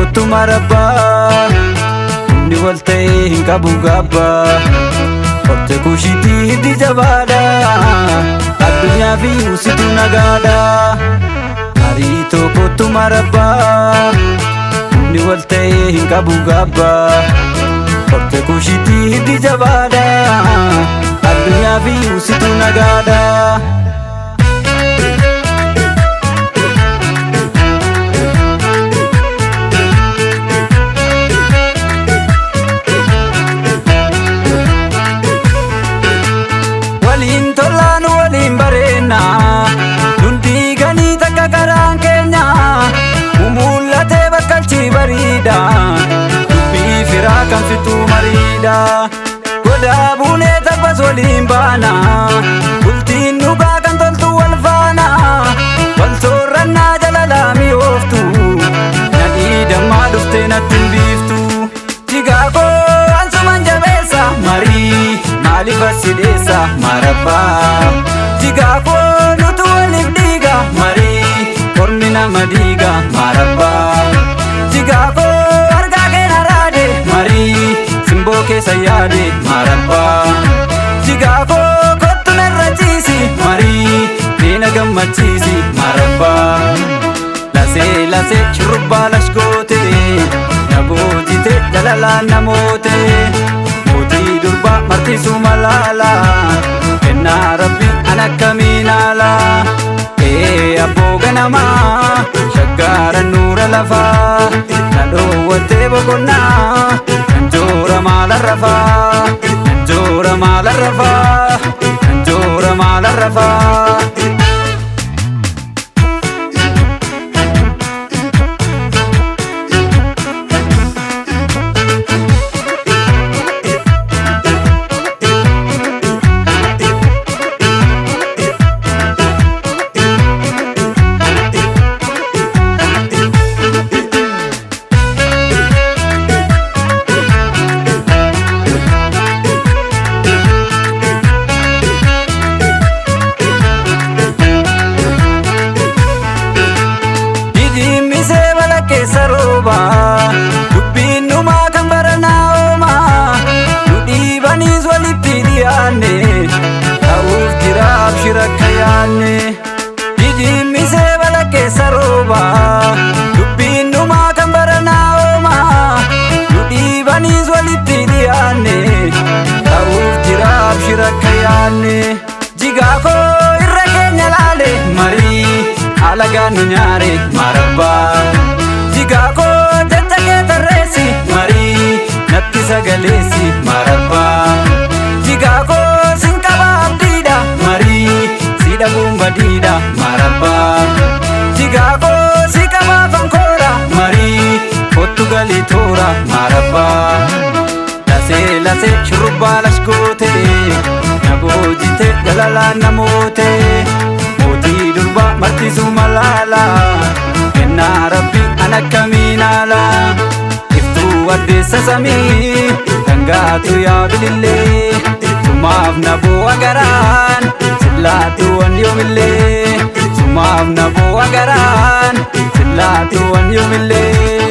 kottu marabba ni walte hinga bugabba korte kushiti hiddi jabada adunya fi usitu nagada marito kottu marabba ni walte hinga bugabba korte kushiti hiddi jabada adunya fi usitu nagada Dubbii firaa kan fitu mariidha goda buunee tabbas waliin baana bultiin dhugaa kan toltu wal faana wal soorrannaa jalalaa mi'ooftu nadhii dammaa dhuftee natti hin biiftu jigaa koo ansuman jabeessa marii maaliif as hidheessa marabbaa jigaa koo nutu waliif dhiiga marii kormi nama dhiiga marabbaa Jigako arga kenarade mari simbo ke sayade marabba Jigako kottu narrachisi mari dina gammachisi marabba lase shurba lashkote nabojite jalala namote moti durba martisu malala enna rabbi anakaminala abbo ganama shaggara nura lafa nado wate bogonna njora malarrafa njora malarrafa njora malarrafa Dubbiin dhumaa kan baranaa oomaa nudhiibaniis walitti dhiyaanne ta'uuf jiraaf shirakka yaanne didimmisee bala keessa rooba dubbiin dhumaa kan baranaa oomaa nudhiibaniis walitti dhiyaanne ta'uuf jiraaf shirakka yaanne jigaa koo irra keenya laale marii alagaan nu nyaare marabbaa Jigako jajjake tarreessi marii natti sagaleessi marabba Jigako sinkaba abdiidha marii si dhabuun badiidha marabba Jigako si qaba fankoora marii kottu galii toora marabba Lase shurrubbaa lashkoote naboojite jalalaa namoote mootii durba martisu malaala enna rabbi anakaminala iftu addeessa samii dangaatu yaa bilillee sumaaf naboo agaraan sillaatu wan yoomillee sumaaf naboo agaraan sillaatu wan yoomillee